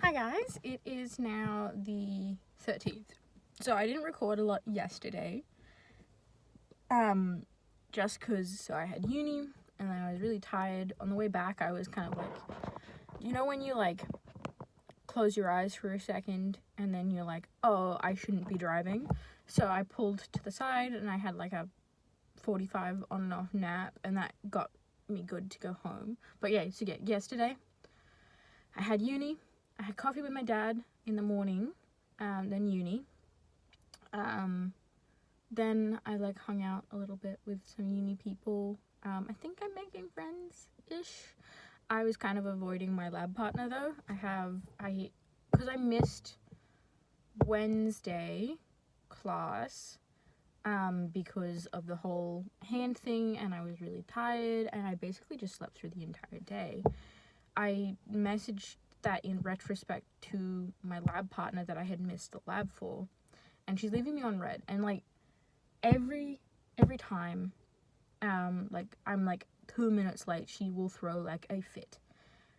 Hi guys, it is now the 13th. So I didn't record a lot yesterday. Just cause I had uni and then I was really tired. On the way back I was kind of like, you know when you like close your eyes for a second and then you're like, oh, I shouldn't be driving. So I pulled to the side and I had like a 45 on and off nap and that got me good to go home. But yesterday I had uni. I had coffee with my dad in the morning, then uni. Then I like hung out a little bit with some uni people. I think I'm making friends-ish. I was kind of avoiding my lab partner though. Because I missed Wednesday class because of the whole hand thing and I was really tired and I basically just slept through the entire day. I messaged that in retrospect to my lab partner that I had missed the lab for, and she's leaving me on red. And like every time like I'm like 2 minutes late, she will throw like a fit.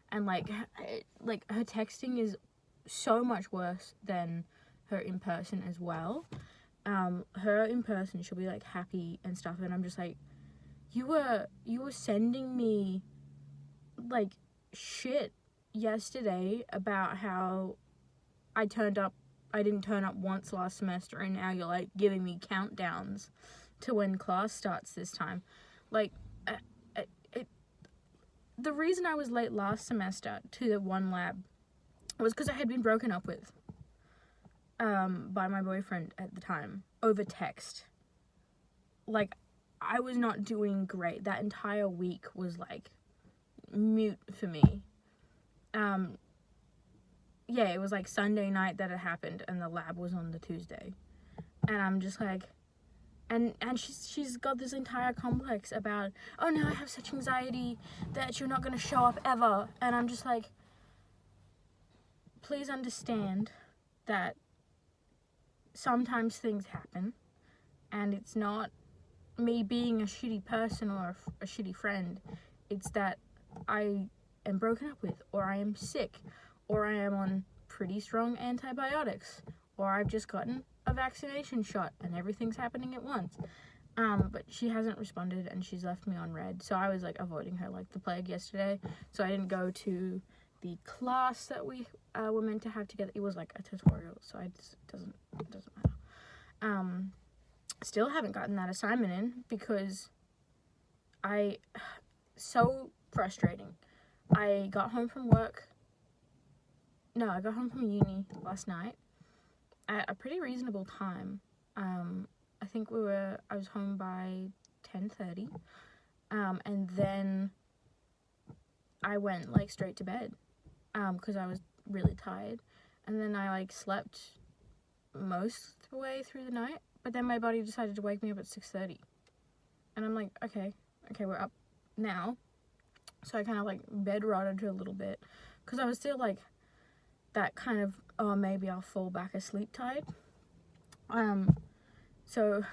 And like her texting is so much worse than her in person as well. Her in person, she'll be like happy and stuff, and I'm just like, you were sending me like shit yesterday about how I didn't turn up once last semester, and now you're like giving me countdowns to when class starts this time. Like the reason I was late last semester to the one lab was because I had been broken up with by my boyfriend at the time over text. Like I was not doing great. That entire week was like mute for me. It was like Sunday night that it happened and the lab was on the Tuesday. And I'm just like, and she's got this entire complex about, oh no, I have such anxiety that you're not going to show up ever. And I'm just like, please understand that sometimes things happen and it's not me being a shitty person or a shitty friend. It's that I am broken up with, or I am sick, or I am on pretty strong antibiotics, or I've just gotten a vaccination shot and everything's happening at once. But she hasn't responded and she's left me on red. So I was like avoiding her like the plague yesterday. So I didn't go to the class that we were meant to have together. It was like a tutorial, so it doesn't matter. Still haven't gotten that assignment in because so frustrating. I got home from uni last night at a pretty reasonable time. I think I was home by 10:30, and then I went like straight to bed, because I was really tired, and then I like slept most of the way through the night, but then my body decided to wake me up at 6:30, and I'm like, okay, we're up now. So I kind of like bed rotted a little bit because I was still like that kind of, oh, maybe I'll fall back asleep type. So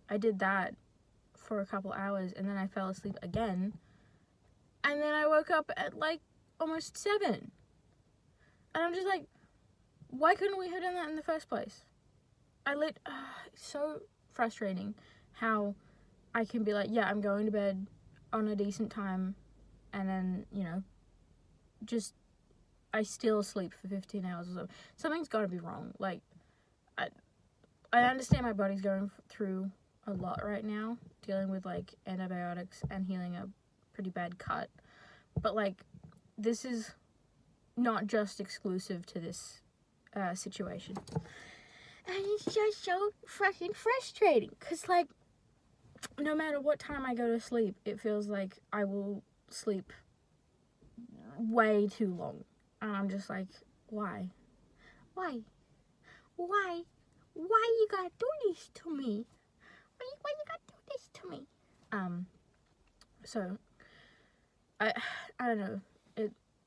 I did that for a couple hours and then I fell asleep again. And then I woke up at like almost 7. And I'm just like, why couldn't we have done that in the first place? It's so frustrating how I can be like, yeah, I'm going to bed on a decent time, and then, I still sleep for 15 hours or so. Something's got to be wrong. Like, I understand my body's going through a lot right now, dealing with, like, antibiotics and healing a pretty bad cut. But, like, this is not just exclusive to this situation. And it's just so fucking frustrating. Because, like, no matter what time I go to sleep, it feels like I will sleep way too long. And I'm just like, why? Why you gotta do this to me? Why you gotta do this to me? So I don't know.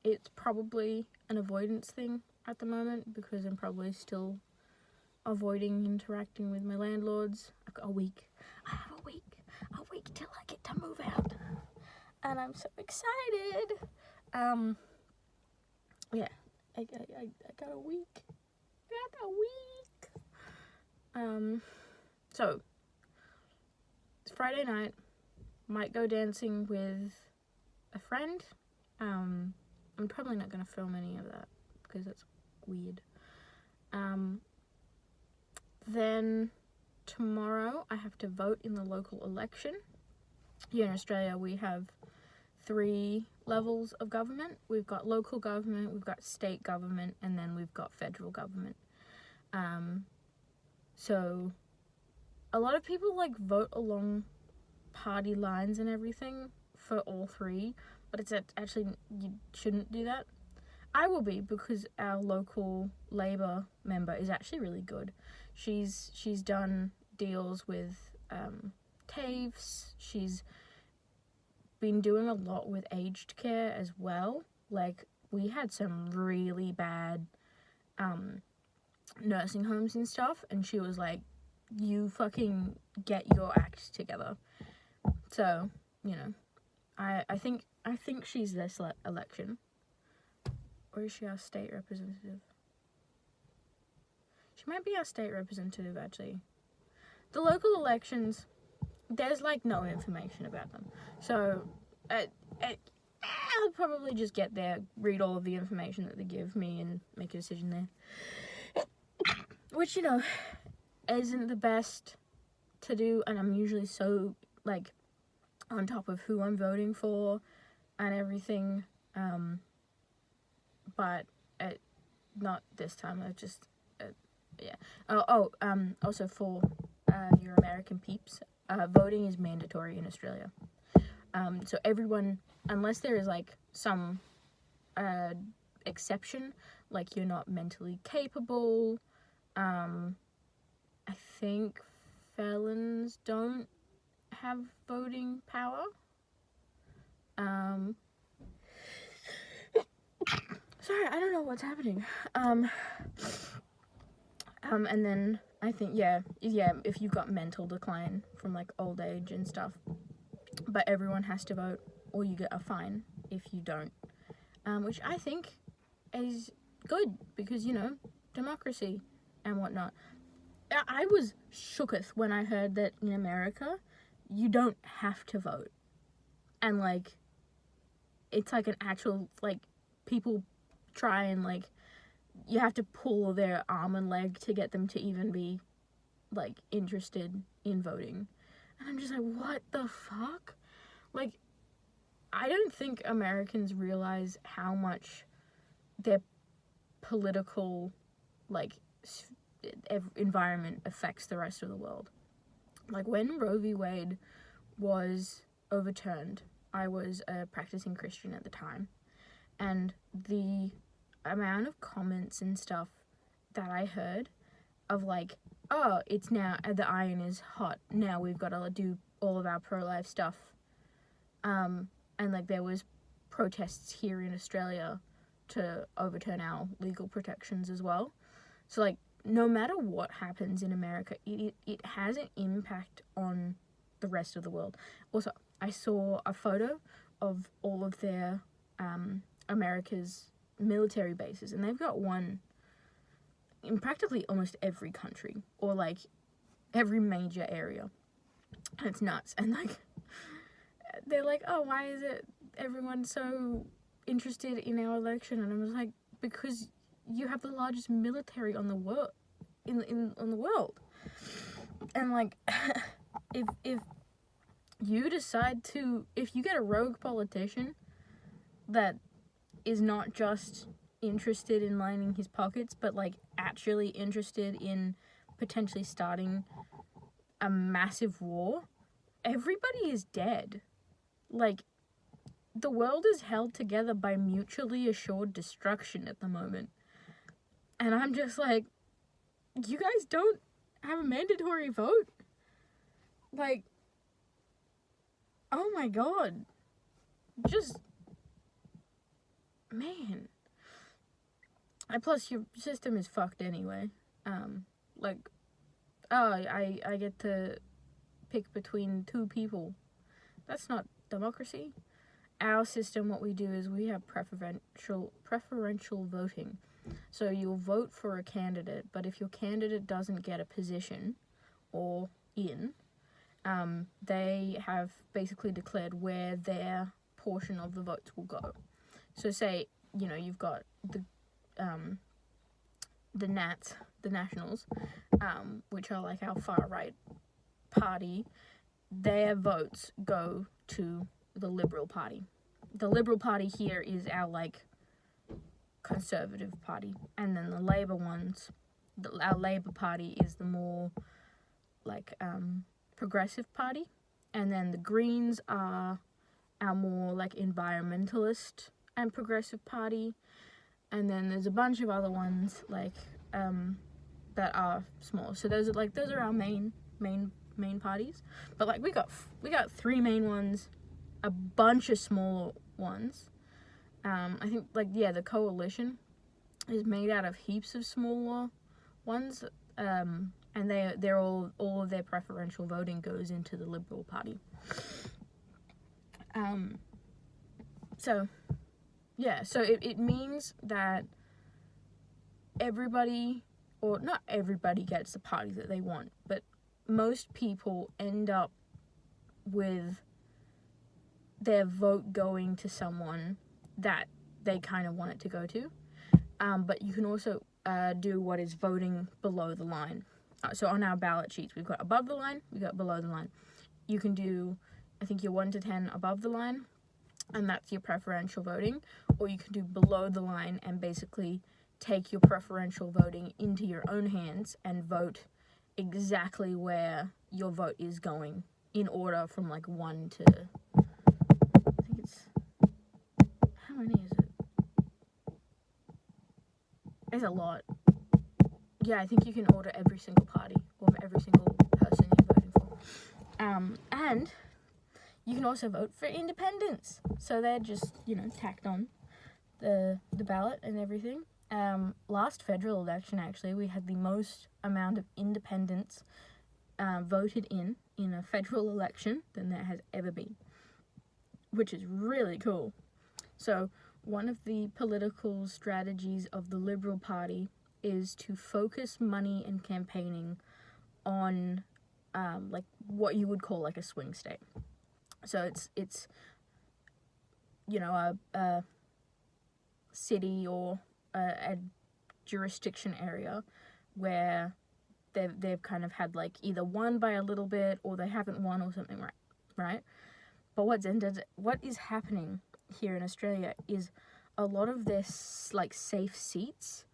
It's probably an avoidance thing at the moment because I'm probably still avoiding interacting with my landlords. I've got a week. I have a week till I get to move out. And I'm so excited. got a week. Got a week. So it's Friday night. Might go dancing with a friend. I'm probably not gonna film any of that because that's weird. Then tomorrow I have to vote in the local election. Here in Australia we have 3 levels of government. We've got local government, we've got state government, and then we've got federal government. So a lot of people like vote along party lines and everything for all 3, but it's actually, you shouldn't do that. I will be, because our local Labour member is actually really good. She's done deals with TAFEs. She's been doing a lot with aged care as well. Like, we had some really bad nursing homes and stuff, and she was like, you fucking get your act together. So, you know, I think she's this election. Or is she our state representative? She might be our state representative, actually. The local elections, there's like no information about them. So I'll probably just get there, read all of the information that they give me, and make a decision there. Which, you know, isn't the best to do, and I'm usually so, like, on top of who I'm voting for and everything. But not this time. I just, yeah. Also for your American peeps, voting is mandatory in Australia. So everyone, unless there is like some exception, like you're not mentally capable, I think felons don't have voting power. Sorry, I don't know what's happening. And then I think, yeah, if you've got mental decline from like old age and stuff, but everyone has to vote, or you get a fine if you don't. Which I think is good, because, you know, democracy and whatnot. I was shooketh when I heard that in America, you don't have to vote. And, like, it's like an actual, like, people try and, like, you have to pull their arm and leg to get them to even be, like, interested in voting. And I'm just like, what the fuck? Like, I don't think Americans realize how much their political, like, environment affects the rest of the world. Like, when Roe v. Wade was overturned, I was a practicing Christian at the time, and the amount of comments and stuff that I heard of, like, oh, it's now, the iron is hot, now we've got to do all of our pro-life stuff. And, like, there was protests here in Australia to overturn our legal protections as well. So, like, no matter what happens in America, it has an impact on the rest of the world. Also, I saw a photo of all of their America's military bases, and they've got one in practically almost every country, or like every major area. And it's nuts. And like, they're like, oh, why is it everyone so interested in our election? And I was like, because you have the largest military on the world, in the world. And like, if you decide to, if you get a rogue politician that is not just interested in lining his pockets, but like actually interested in potentially starting a massive war, everybody is dead. Like, the world is held together by mutually assured destruction at the moment. And I'm just like, you guys don't have a mandatory vote? Like, oh my god. Just, man. And plus, your system is fucked anyway. Like, oh, I get to pick between 2 people. That's not democracy. Our system, what we do is we have preferential voting. So you'll vote for a candidate, but if your candidate doesn't get a position or in, they have basically declared where their portion of the votes will go. So say, you've got the Nats, the Nationals, which are like our far right party. Their votes go to the Liberal Party. The Liberal Party here is our like Conservative Party, and then the Labour ones, our Labour Party is the more like Progressive Party, and then the Greens are our more like environmentalist and progressive party, and then there's a bunch of other ones like that are small. So those are our main parties. But like we got 3 main ones, a bunch of small ones. I think the coalition is made out of heaps of smaller ones, and they're all of their preferential voting goes into the Liberal Party. So it means that everybody, or not everybody, gets the party that they want, but most people end up with their vote going to someone that they kind of want it to go to. But you can also do what is voting below the line. So on our ballot sheets, we've got above the line, we've got below the line. You can do, I think, your 1 to 10 above the line, and that's your preferential voting, or you can do below the line and basically take your preferential voting into your own hands and vote exactly where your vote is going in order from like 1 to, I think it's, how many is it? It's a lot. Yeah, I think you can order every single party or every single person you're voting for. And you can also vote for independents. So they're just, tacked on the ballot and everything. Last federal election, actually, we had the most amount of independents voted in a federal election than there has ever been, which is really cool. So one of the political strategies of the Liberal Party is to focus money and campaigning on like what you would call like a swing state. So it's a city or a jurisdiction area where they've kind of had like either won by a little bit or they haven't won or something, right? But what is happening here in Australia is a lot of their like safe seats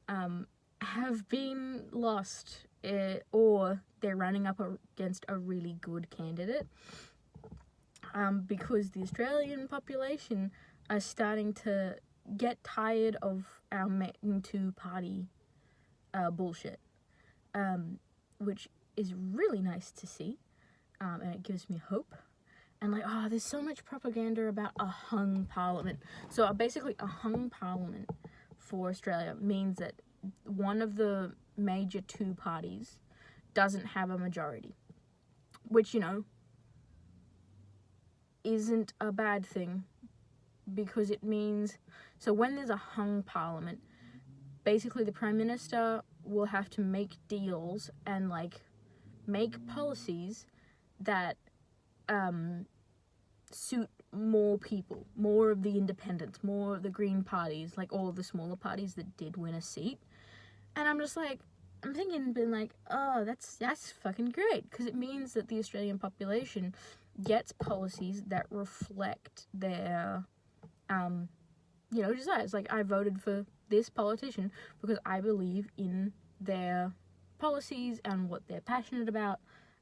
have been lost, or they're running up against a really good candidate, because the Australian population are starting to get tired of our main two-party bullshit, which is really nice to see, and it gives me hope. And there's so much propaganda about a hung parliament. So basically a hung parliament for Australia means that one of the major two parties doesn't have a majority, which, isn't a bad thing, because it means, so when there's a hung parliament, basically the Prime Minister will have to make deals and make policies that suit more people, more of the independents, more of the Green parties, like all of the smaller parties that did win a seat. And I'm just I'm thinking, being oh, that's fucking great, because it means that the Australian population gets policies that reflect their desires. I voted for this politician because I believe in their policies and what they're passionate about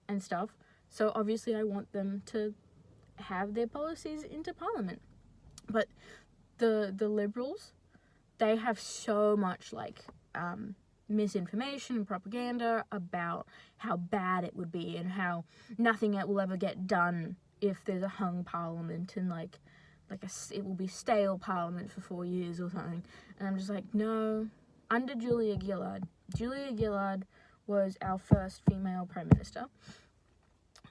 and stuff. So obviously I want them to have their policies into Parliament. But the Liberals, they have so much misinformation and propaganda about how bad it would be and how nothing will ever get done if there's a hung parliament, and it will be stale parliament for 4 years or something. And I'm just no. Under Julia Gillard was our first female Prime Minister,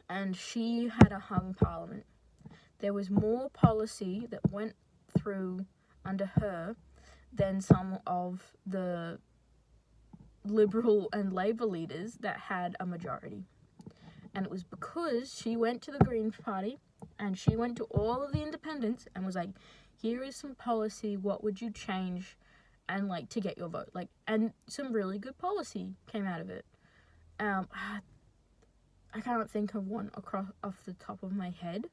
and she had a hung parliament. There was more policy that went through under her than some of the Liberal and Labour leaders that had a majority. And it was because she went to the Green Party and she went to all of the independents and was like, here is some policy, what would you change, and like to get your vote, like, and some really good policy came out of it. I can't think of one off the top of my head,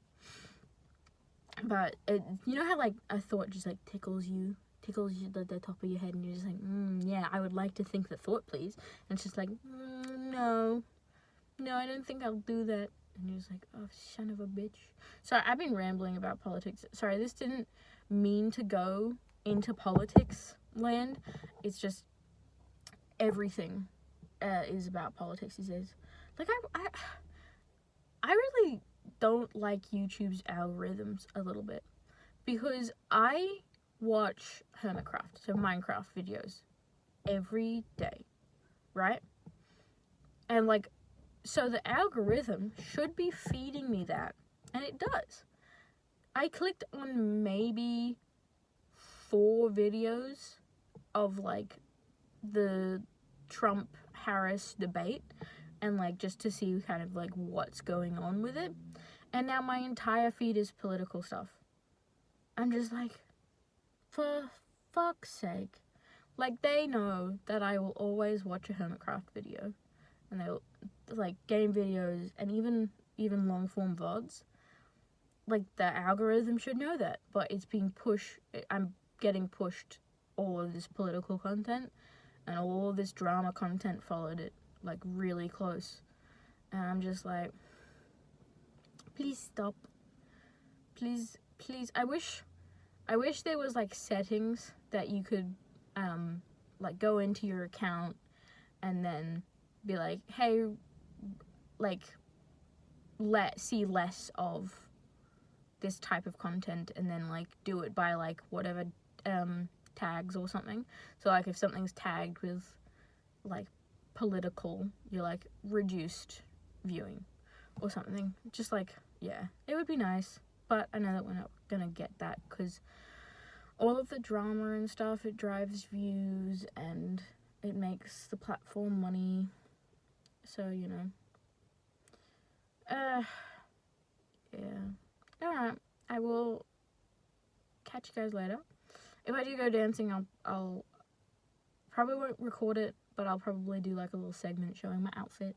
but you know how like a thought just like tickles you the top of your head, and you're just like, yeah, I would like to think the thought, please. And it's just like, no, I don't think I'll do that. And you're just like, oh, son of a bitch. Sorry, I've been rambling about politics. Sorry, this didn't mean to go into politics land. It's just everything is about politics these days. Like, I really don't like YouTube's algorithms a little bit, because I watch Hermitcraft, so Minecraft videos, every day, right? And like, so the algorithm should be feeding me that, and it does. I clicked on maybe 4 videos of like the Trump-Harris debate, and like just to see kind of like what's going on with it, and now my entire feed is political stuff. I'm just like, for fuck's sake. Like, they know that I will always watch a Hermitcraft video, and they'll like game videos and even long form VODs. Like, the algorithm should know that, but it's being pushed. I'm getting pushed all of this political content, and all of this drama content followed it like really close, and I'm just like, please stop, please. I wish there was like settings that you could like go into your account and then be like, hey, like, see less of this type of content, and then like do it by like whatever tags or something. So like if something's tagged with like political, you're like reduced viewing or something. Just like, yeah, it would be nice, but I know that we're not gonna get that, because all of the drama and stuff, it drives views and it makes the platform money. So, you know, yeah. Alright, I will catch you guys later. If I do go dancing, I'll probably won't record it, but I'll probably do like a little segment showing my outfit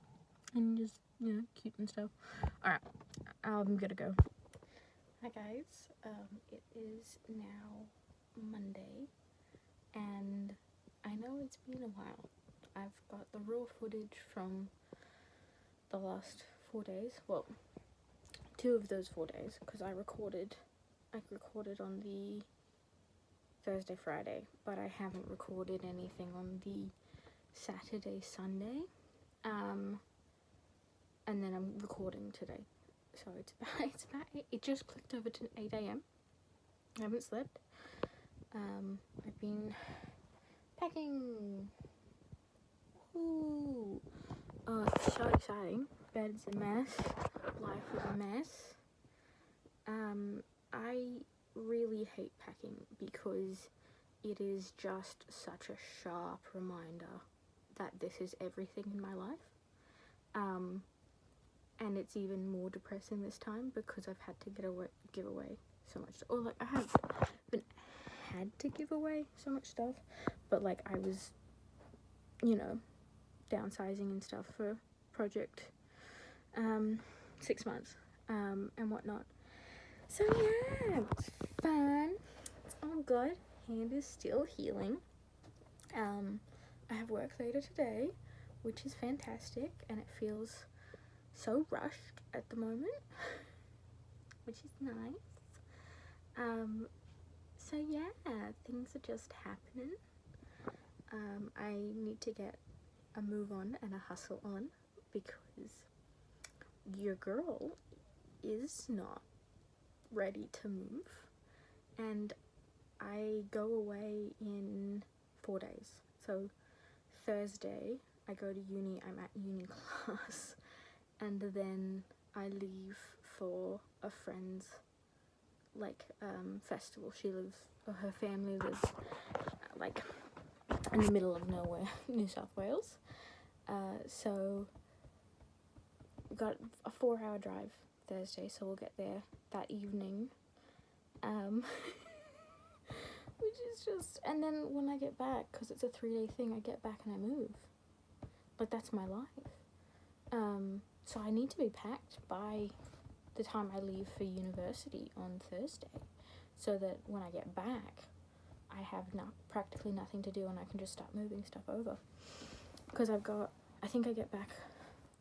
and just, you know, cute and stuff. Alright, I'm gonna go. Hi guys, it is now Monday, and I know it's been a while. I've got the raw footage from the last 4 days, well, 2 of those 4 days, because I recorded on the Thursday, Friday, but I haven't recorded anything on the Saturday, Sunday, and then I'm recording today. So it's about it just clicked over to 8 a.m. I haven't slept. I've been packing. Ooh. Oh, it's so exciting. Bed's a mess. Life is a mess. I really hate packing because it is just such a sharp reminder that this is everything in my life. And it's even more depressing this time because I've had to give away so much stuff. Or like, I haven't had to give away so much stuff, but like I was, you know, downsizing and stuff for project 6 months and whatnot. So yeah, it's fun. It's all good. Hand is still healing. I have work later today, which is fantastic, and it feels so rushed at the moment, which is nice. So yeah, things are just happening. I need to get a move on and a hustle on, because your girl is not ready to move, and I go away in 4 days. So Thursday I go to uni, I'm at uni class, and then I leave for a friend's like festival. Her family lives like in the middle of nowhere, New South Wales. So we got a 4-hour drive Thursday, so we'll get there that evening. Which is just, and then when I get back, because it's a 3-day thing, I get back and I move. Like, that's my life. So I need to be packed by the time I leave for university on Thursday, so that when I get back, I have practically nothing to do and I can just start moving stuff over. Because I think I get back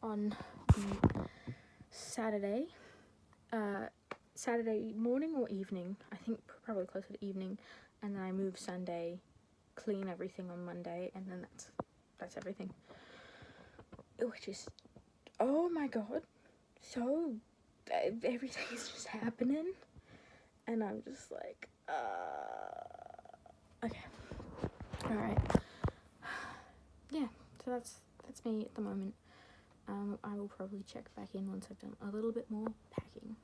on Saturday morning or evening. I think probably closer to evening, and then I move Sunday, clean everything on Monday, and then that's everything. Which is, oh my god, so everything is just happening, and I'm just like, okay, all right, yeah. So that's me at the moment. I will probably check back in once I've done a little bit more packing.